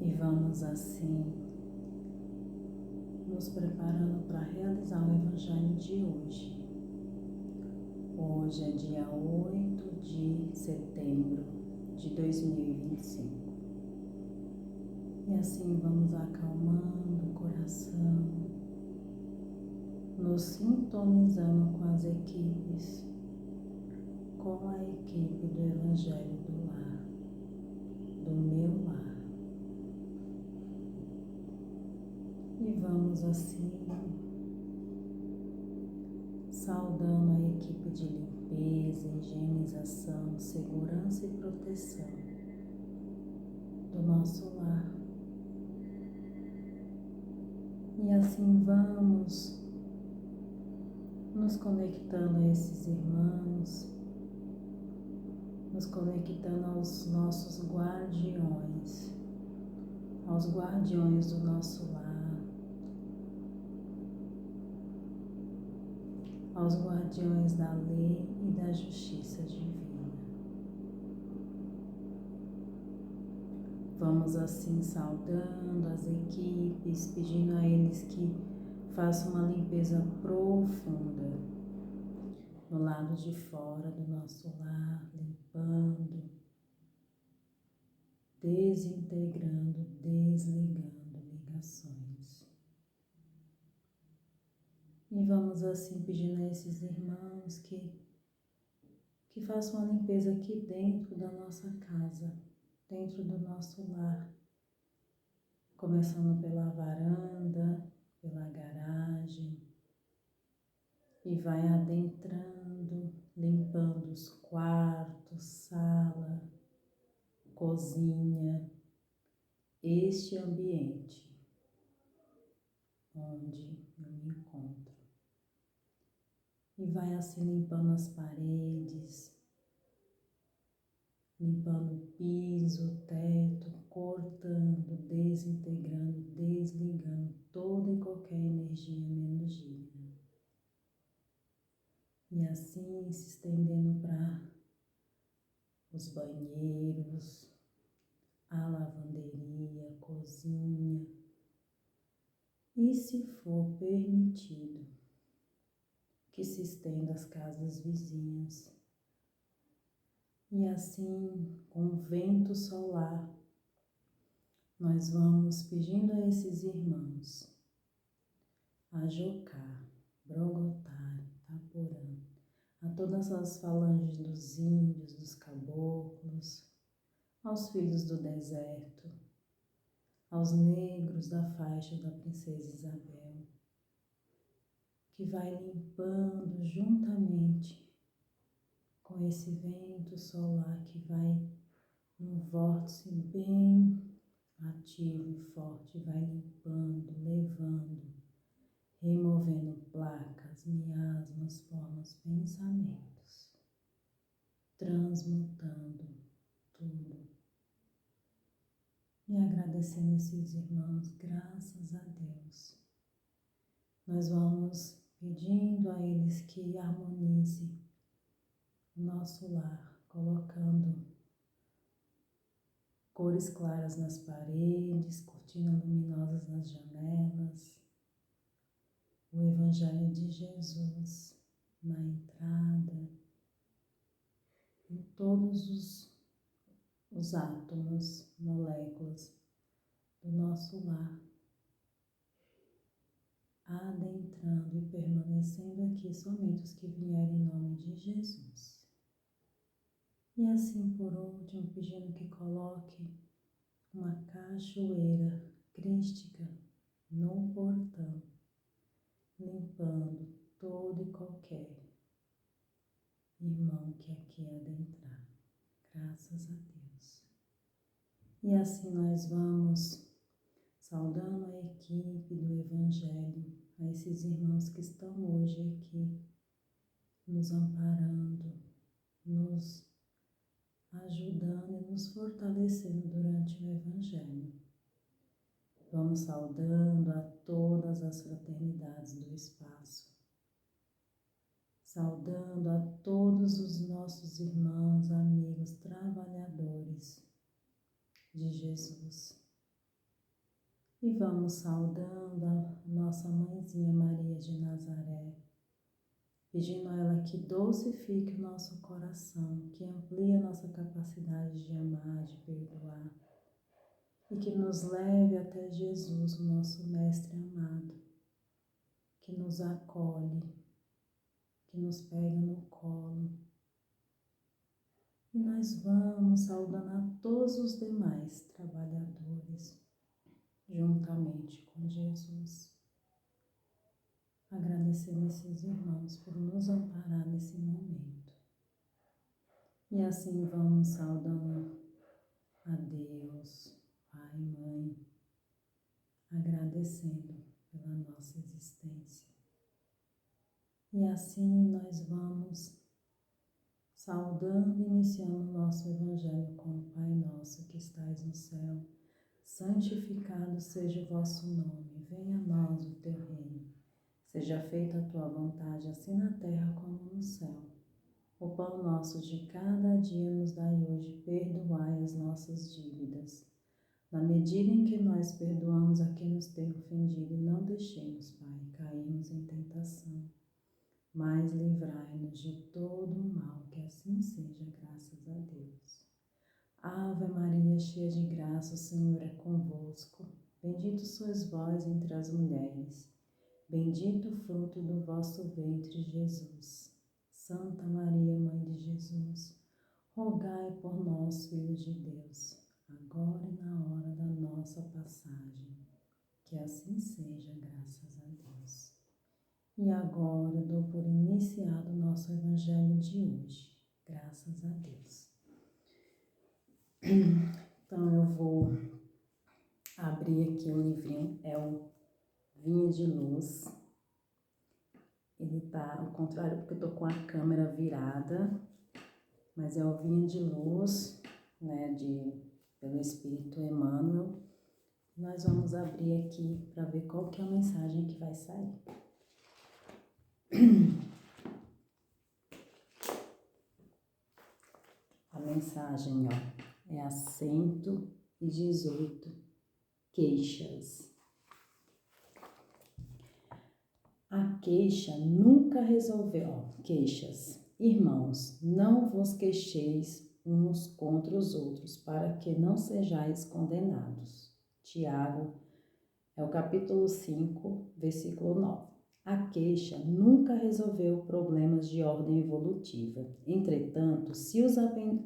E vamos assim nos preparando para realizar o Evangelho de hoje. Hoje é dia 8 de setembro de 2025. E assim vamos acalmando o coração, nos sintonizando com as equipes, com a equipe do Evangelho do Lar, do meu lar. E vamos assim, saudando a equipe de limpeza, higienização, segurança e proteção do nosso lar. E assim vamos nos conectando a esses irmãos, nos conectando aos nossos guardiões, aos guardiões do nosso lar, aos guardiões da lei e da justiça divina. Vamos assim saudando as equipes, pedindo a eles que façam uma limpeza profunda no lado de fora do nosso lar, limpando, desintegrando, desligando ligações. E vamos assim pedindo a esses irmãos que façam a limpeza aqui dentro da nossa casa, dentro do nosso lar, começando pela varanda, pela garagem, e vai adentrando, limpando os quartos, sala, cozinha, este ambiente onde eu me encontro. E vai assim limpando as paredes, limpando o piso, o teto, cortando, desintegrando, desligando toda e qualquer energia menos digna. E assim se estendendo para os banheiros, a lavanderia, a cozinha, e se for permitido, que se estenda às casas vizinhas. E assim, com o vento solar, nós vamos pedindo a esses irmãos, a Jocá, Brogotar, Taporã, a todas as falanges dos índios, dos caboclos, aos filhos do deserto, aos negros da faixa da princesa Isabel, que vai limpando juntamente com esse vento solar que vai num vórtice bem ativo e forte, vai limpando, levando, removendo placas, miasmas, formas, pensamentos, transmutando tudo. E agradecendo esses irmãos, graças a Deus, nós vamos pedindo a eles que harmonize o nosso lar, colocando cores claras nas paredes, cortinas luminosas nas janelas, o Evangelho de Jesus na entrada, em todos os átomos, moléculas do nosso lar, adentrando e permanecendo aqui somente os que vierem em nome de Jesus. E assim, por último, pedindo que coloque uma cachoeira crística no portão, limpando todo e qualquer irmão que aqui adentrar. Graças a Deus. E assim nós vamos saudando a equipe do Evangelho, a esses irmãos que estão hoje aqui, nos amparando, nos ajudando e nos fortalecendo durante o Evangelho. Vamos saudando a todas as fraternidades do espaço, saudando a todos os nossos irmãos, amigos, trabalhadores de Jesus, E vamos saudando a nossa mãezinha Maria de Nazaré, pedindo a ela que dulcifique o nosso coração, que amplie a nossa capacidade de amar, de perdoar, e que nos leve até Jesus, o nosso Mestre amado, que nos acolhe, que nos pega no colo. E nós vamos saudando a todos os demais trabalhadores, juntamente com Jesus, agradecendo esses irmãos por nos amparar nesse momento. E assim vamos saudando a Deus, Pai e Mãe, agradecendo pela nossa existência. E assim nós vamos saudando e iniciando o nosso Evangelho com o Pai Nosso que estais no céu. Santificado seja o vosso nome, venha a nós o teu reino. Seja feita a tua vontade, assim na terra como no céu. O pão nosso de cada dia nos dai hoje, perdoai as nossas dívidas, na medida em que nós perdoamos a quem nos tem ofendido, e não deixemos, Pai, cairmos em tentação, mas livrai-nos de todo o mal, que assim seja, graças a Deus. Ave Maria, cheia de graça, o Senhor é convosco. Bendito sois vós entre as mulheres. Bendito o fruto do vosso ventre, Jesus. Santa Maria, Mãe de Jesus, rogai por nós, filhos de Deus, agora e na hora da nossa passagem. Que assim seja, graças a Deus. E agora dou por iniciado o nosso Evangelho de hoje, graças a Deus. Então eu vou abrir aqui o livrinho, é o Vinha de Luz. Ele tá ao contrário porque eu tô com a câmera virada, mas é o Vinha de Luz, né, pelo Espírito Emmanuel. Nós vamos abrir aqui para ver qual que é a mensagem que vai sair. A mensagem, ó, é a 118, queixas. A queixa nunca resolveu, queixas. Irmãos, não vos queixeis uns contra os outros, para que não sejais condenados. Tiago, é o capítulo 5, versículo 9. A queixa nunca resolveu problemas de ordem evolutiva. Entretanto, se os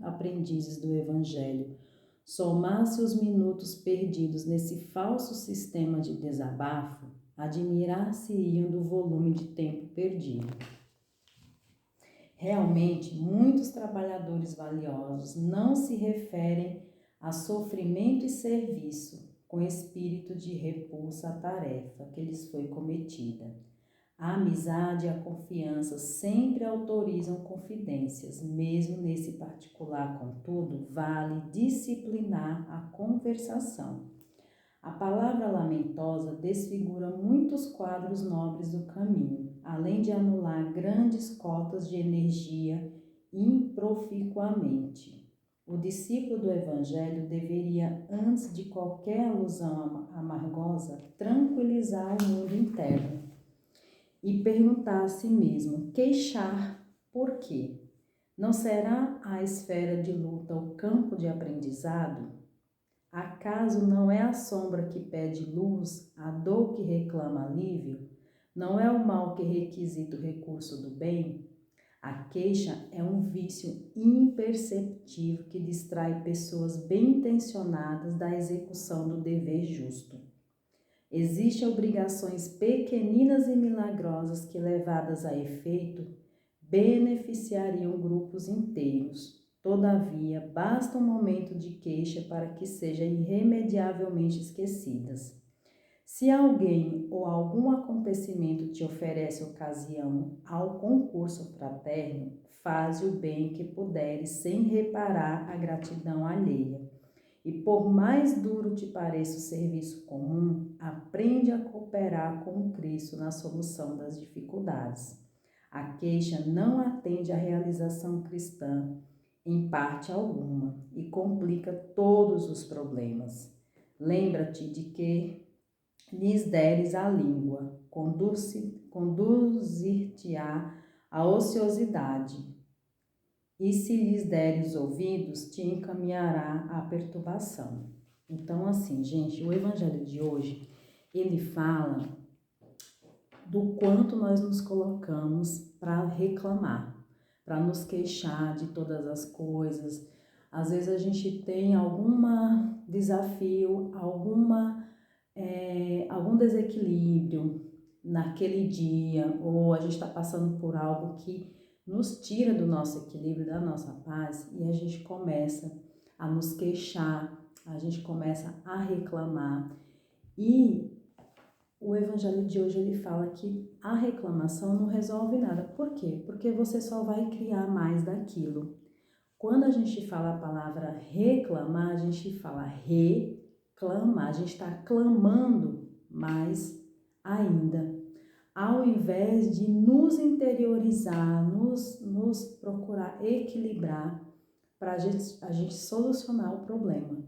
aprendizes do Evangelho somassem os minutos perdidos nesse falso sistema de desabafo, admirar-se-iam do volume de tempo perdido. Realmente, muitos trabalhadores valiosos não se referem a sofrimento e serviço com espírito de repulsa à tarefa que lhes foi cometida. A amizade e a confiança sempre autorizam confidências, mesmo nesse particular, contudo, vale disciplinar a conversação. A palavra lamentosa desfigura muitos quadros nobres do caminho, além de anular grandes cotas de energia improficuamente. O discípulo do Evangelho deveria, antes de qualquer alusão amargosa, tranquilizar o mundo interno e perguntar a si mesmo, queixar por quê? Não será a esfera de luta o campo de aprendizado? Acaso não é a sombra que pede luz, a dor que reclama alívio? Não é o mal que requisita o recurso do bem? A queixa é um vício imperceptível que distrai pessoas bem intencionadas da execução do dever justo. Existem obrigações pequeninas e milagrosas que, levadas a efeito, beneficiariam grupos inteiros. Todavia, basta um momento de queixa para que sejam irremediavelmente esquecidas. Se alguém ou algum acontecimento te oferece ocasião ao concurso fraterno, faze o bem que puderes sem reparar a gratidão alheia. E por mais duro te pareça o serviço comum, aprende a cooperar com o Cristo na solução das dificuldades. A queixa não atende à realização cristã, em parte alguma, e complica todos os problemas. Lembra-te de que lhes deres a língua, conduzir-te-á a ociosidade, e se lhes deres ouvidos, te encaminhará à perturbação. Então, assim, gente, o evangelho de hoje, ele fala do quanto nós nos colocamos para reclamar, para nos queixar de todas as coisas. Às vezes a gente tem algum desafio, algum desequilíbrio naquele dia, ou a gente está passando por algo que nos tira do nosso equilíbrio, da nossa paz, e a gente começa a nos queixar, a gente começa a reclamar. E o evangelho de hoje ele fala que a reclamação não resolve nada. Por quê? Porque você só vai criar mais daquilo. Quando a gente fala a palavra reclamar, a gente fala reclamar, a gente está clamando mais ainda. Ao invés de nos interiorizar, nos procurar equilibrar para a gente solucionar o problema.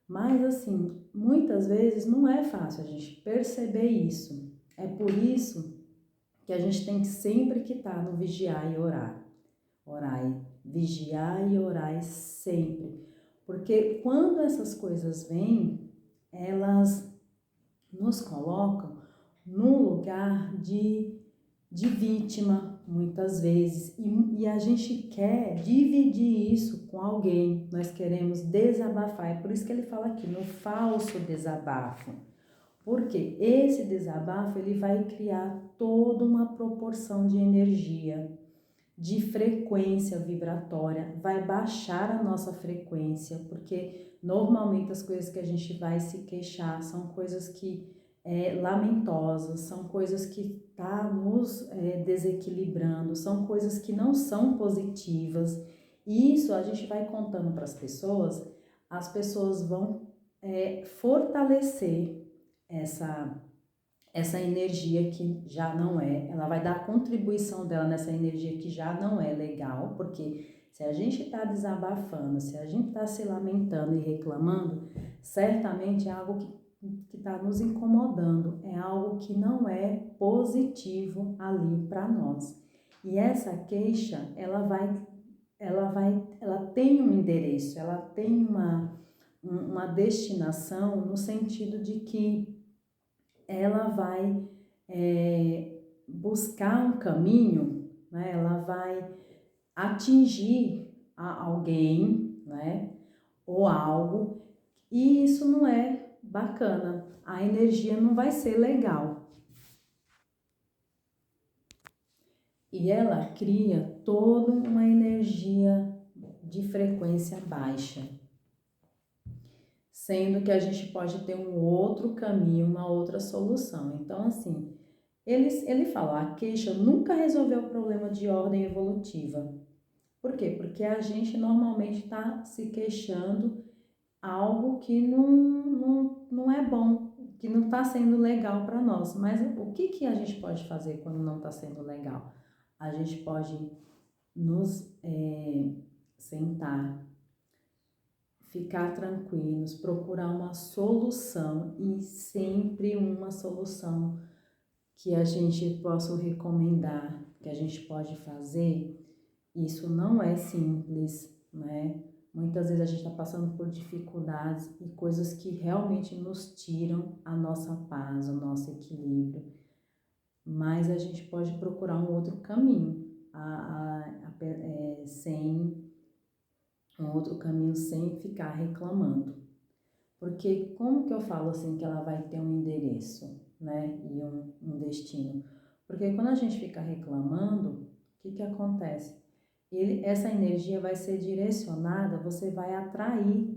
Mas assim, muitas vezes não é fácil a gente perceber isso. É por isso que a gente tem que sempre que estar no vigiar e orar. Orai, vigiar e orai sempre. Porque quando essas coisas vêm, elas nos colocam num lugar de vítima, muitas vezes, e a gente quer dividir isso com alguém, nós queremos desabafar, é por isso que ele fala aqui, no falso desabafo, porque esse desabafo, ele vai criar toda uma proporção de energia, de frequência vibratória, vai baixar a nossa frequência, porque normalmente as coisas que a gente vai se queixar são coisas que lamentosas, são coisas que tá nos desequilibrando, são coisas que não são positivas. E isso a gente vai contando para as pessoas vão fortalecer essa energia que já não ela vai dar a contribuição dela nessa energia que já não é legal, porque se a gente está desabafando, se a gente está se lamentando e reclamando, certamente é algo que está nos incomodando, é algo que não é positivo ali para nós. E essa queixa, ela tem um endereço, ela tem uma destinação no sentido de que ela vai buscar um caminho, né? Ela vai atingir alguém, né? Ou algo, e isso não é bacana, a energia não vai ser legal. E ela cria toda uma energia de frequência baixa, sendo que a gente pode ter um outro caminho, uma outra solução. Então, assim, ele fala, a queixa nunca resolveu o problema de ordem evolutiva. Por quê? Porque a gente normalmente está se queixando algo que não é bom, que não está sendo legal para nós. Mas o que a gente pode fazer quando não está sendo legal? A gente pode nos sentar, ficar tranquilos, procurar uma solução, e sempre uma solução que a gente possa recomendar, que a gente pode fazer. Isso não é simples, né? Muitas vezes a gente está passando por dificuldades e coisas que realmente nos tiram a nossa paz, o nosso equilíbrio. Mas a gente pode procurar um outro caminho, sem ficar reclamando. Porque como que eu falo assim que ela vai ter um endereço, né? E um destino? Porque quando a gente fica reclamando, o que acontece? Essa energia vai ser direcionada, você vai atrair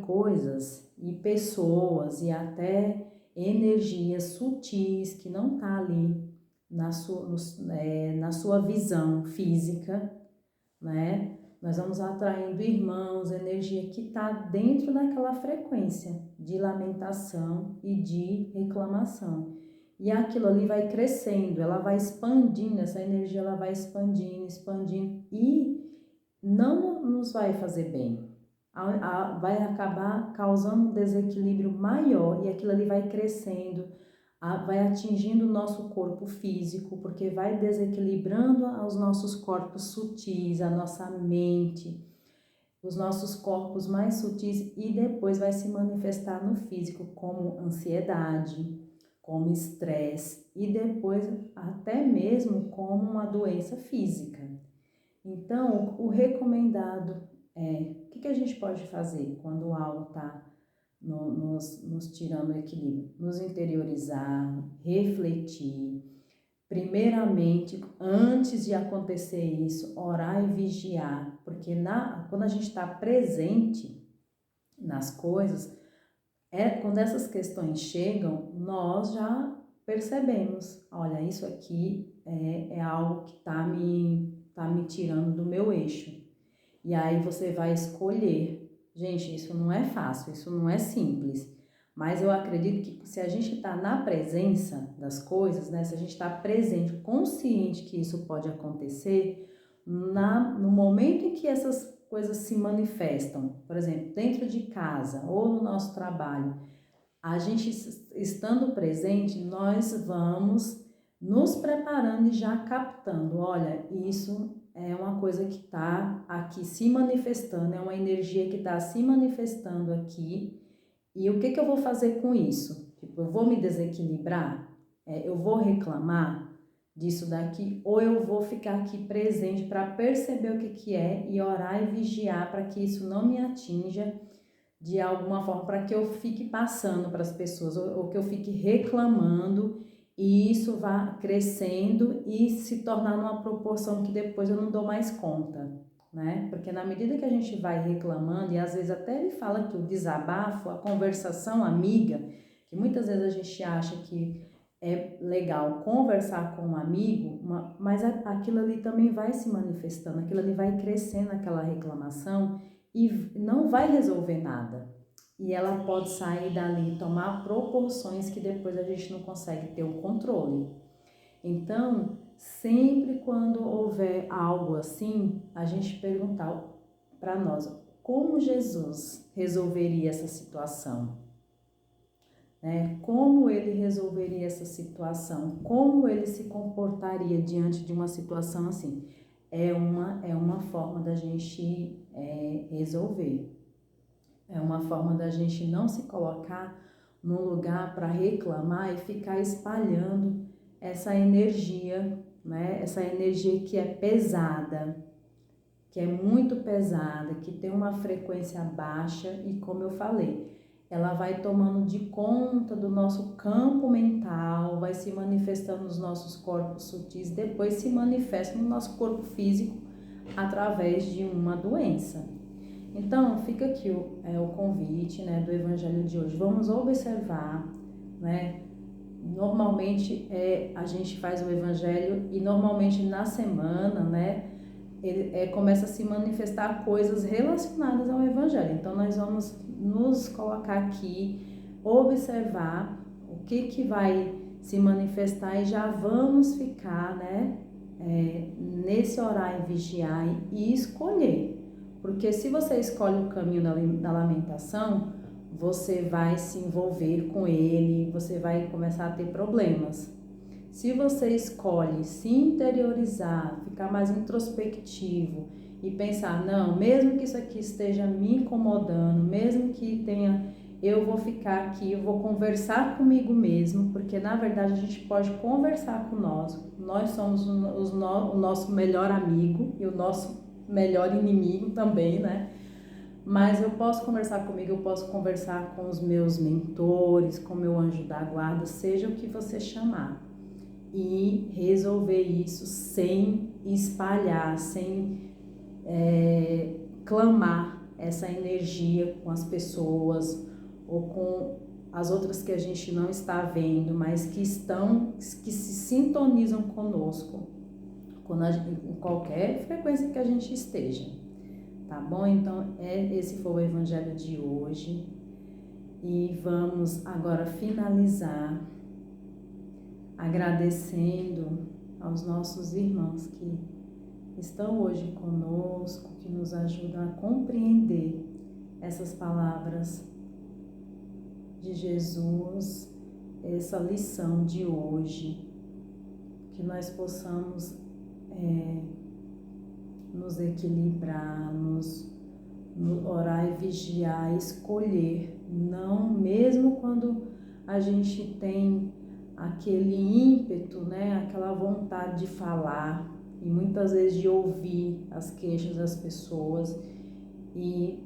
coisas e pessoas e até energias sutis que não tá ali na sua visão física, né? Nós vamos atraindo irmãos, energia que está dentro daquela frequência de lamentação e de reclamação. E aquilo ali vai crescendo, ela vai expandindo, essa energia ela vai expandindo, expandindo, e não nos vai fazer bem. vai acabar causando um desequilíbrio maior e aquilo ali vai crescendo, vai atingindo o nosso corpo físico, porque vai desequilibrando os nossos corpos sutis, a nossa mente, os nossos corpos mais sutis e depois vai se manifestar no físico como ansiedade, como estresse e depois até mesmo como uma doença física. Então, o recomendado o que a gente pode fazer quando algo está nos tirando o equilíbrio? Nos interiorizar, refletir. Primeiramente, antes de acontecer isso, orar e vigiar, porque quando a gente está presente nas coisas, quando essas questões chegam, nós já percebemos, olha, isso aqui é algo que está me tirando do meu eixo. E aí você vai escolher. Gente, isso não é fácil, isso não é simples. Mas eu acredito que se a gente está na presença das coisas, né? Se a gente está presente, consciente que isso pode acontecer, no momento em que essas coisas se manifestam, por exemplo, dentro de casa ou no nosso trabalho, a gente estando presente, nós vamos nos preparando e já captando, olha, isso é uma coisa que está aqui se manifestando, é uma energia que está se manifestando aqui, e o que eu vou fazer com isso? Tipo, eu vou me desequilibrar? Eu vou reclamar disso daqui? Ou eu vou ficar aqui presente para perceber o que é e orar e vigiar para que isso não me atinja de alguma forma, para que eu fique passando para as pessoas, ou que eu fique reclamando e isso vá crescendo e se tornar numa proporção que depois eu não dou mais conta, né? Porque na medida que a gente vai reclamando, e às vezes até ele fala que o desabafo, a conversação amiga, que muitas vezes a gente acha que é legal conversar com um amigo, mas aquilo ali também vai se manifestando, aquilo ali vai crescendo, aquela reclamação, e não vai resolver nada. E ela pode sair dali e tomar proporções que depois a gente não consegue ter o controle. Então, sempre quando houver algo assim, a gente perguntar para nós, como Jesus resolveria essa situação? Né? Como ele resolveria essa situação? Como ele se comportaria diante de uma situação assim? É uma forma da gente resolver. É uma forma da gente não se colocar num lugar para reclamar e ficar espalhando essa energia, né? Essa energia que é pesada, que é muito pesada, que tem uma frequência baixa e, como eu falei, ela vai tomando de conta do nosso campo mental, vai se manifestando nos nossos corpos sutis, depois se manifesta no nosso corpo físico através de uma doença. Então, fica aqui o convite, né, do Evangelho de hoje. Vamos observar, né? Normalmente a gente faz o Evangelho e normalmente na semana, né, começa a se manifestar coisas relacionadas ao Evangelho. Então, nós vamos nos colocar aqui, observar o que vai se manifestar e já vamos ficar, né, nesse orar e vigiar e escolher. Porque se você escolhe o caminho da lamentação, você vai se envolver com ele, você vai começar a ter problemas. Se você escolhe se interiorizar, ficar mais introspectivo e pensar, não, mesmo que isso aqui esteja me incomodando, mesmo que tenha, eu vou ficar aqui, eu vou conversar comigo mesmo, porque na verdade a gente pode conversar com nós somos o nosso melhor amigo e o nosso melhor inimigo também, né? Mas eu posso conversar comigo, eu posso conversar com os meus mentores, com o meu anjo da guarda, seja o que você chamar. E resolver isso sem espalhar, sem clamar essa energia com as pessoas ou com as outras que a gente não está vendo, mas que se sintonizam conosco em qualquer frequência que a gente esteja, tá bom? Então, esse foi o Evangelho de hoje e vamos agora finalizar agradecendo aos nossos irmãos que estão hoje conosco, que nos ajudam a compreender essas palavras de Jesus, essa lição de hoje, que nós possamos nos equilibrar, nos orar e vigiar, escolher, não mesmo quando a gente tem aquele ímpeto, né, aquela vontade de falar e muitas vezes de ouvir as queixas das pessoas, e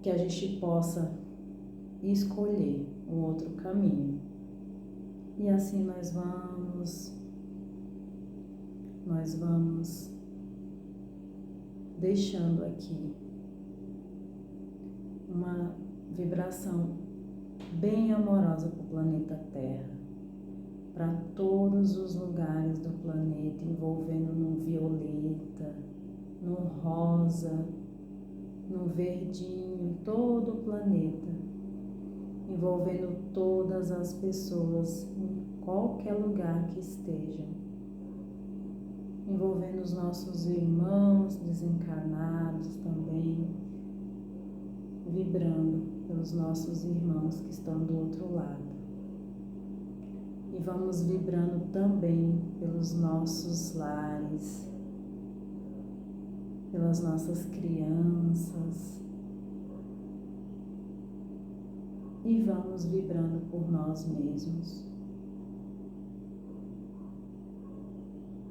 que a gente possa escolher um outro caminho. E assim nós vamos deixando aqui uma vibração bem amorosa para o planeta Terra, para todos os lugares do planeta, envolvendo no violeta, no rosa, no verdinho, todo o planeta, envolvendo todas as pessoas em qualquer lugar que estejam, envolvendo os nossos irmãos desencarnados também, vibrando pelos nossos irmãos que estão do outro lado. E vamos vibrando também pelos nossos lares, pelas nossas crianças, e vamos vibrando por nós mesmos.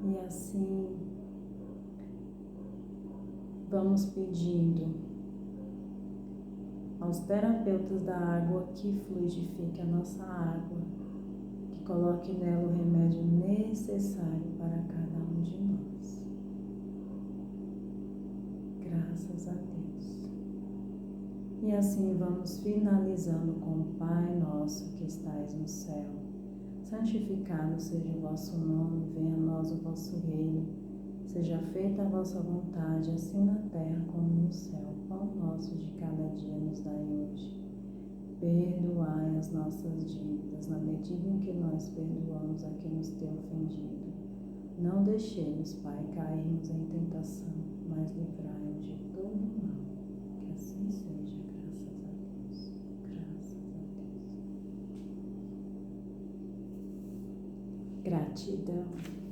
E assim vamos pedindo aos terapeutas da água que fluidifique a nossa água, que coloque nela o remédio necessário para cada um de nós. Graças a Deus. E assim vamos finalizando com o Pai nosso que estais no céu. Santificado seja o vosso nome, venha a nós o vosso reino. Seja feita a vossa vontade, assim na terra como no céu. O pão nosso de cada dia nos dai hoje. Perdoai as nossas dívidas, na medida em que nós perdoamos a quem nos tem ofendido. Não deixemos, Pai, cairmos em tentação, mas livrai-nos de todo mal. Que assim seja, graças a Deus. Graças a Deus. Gratidão.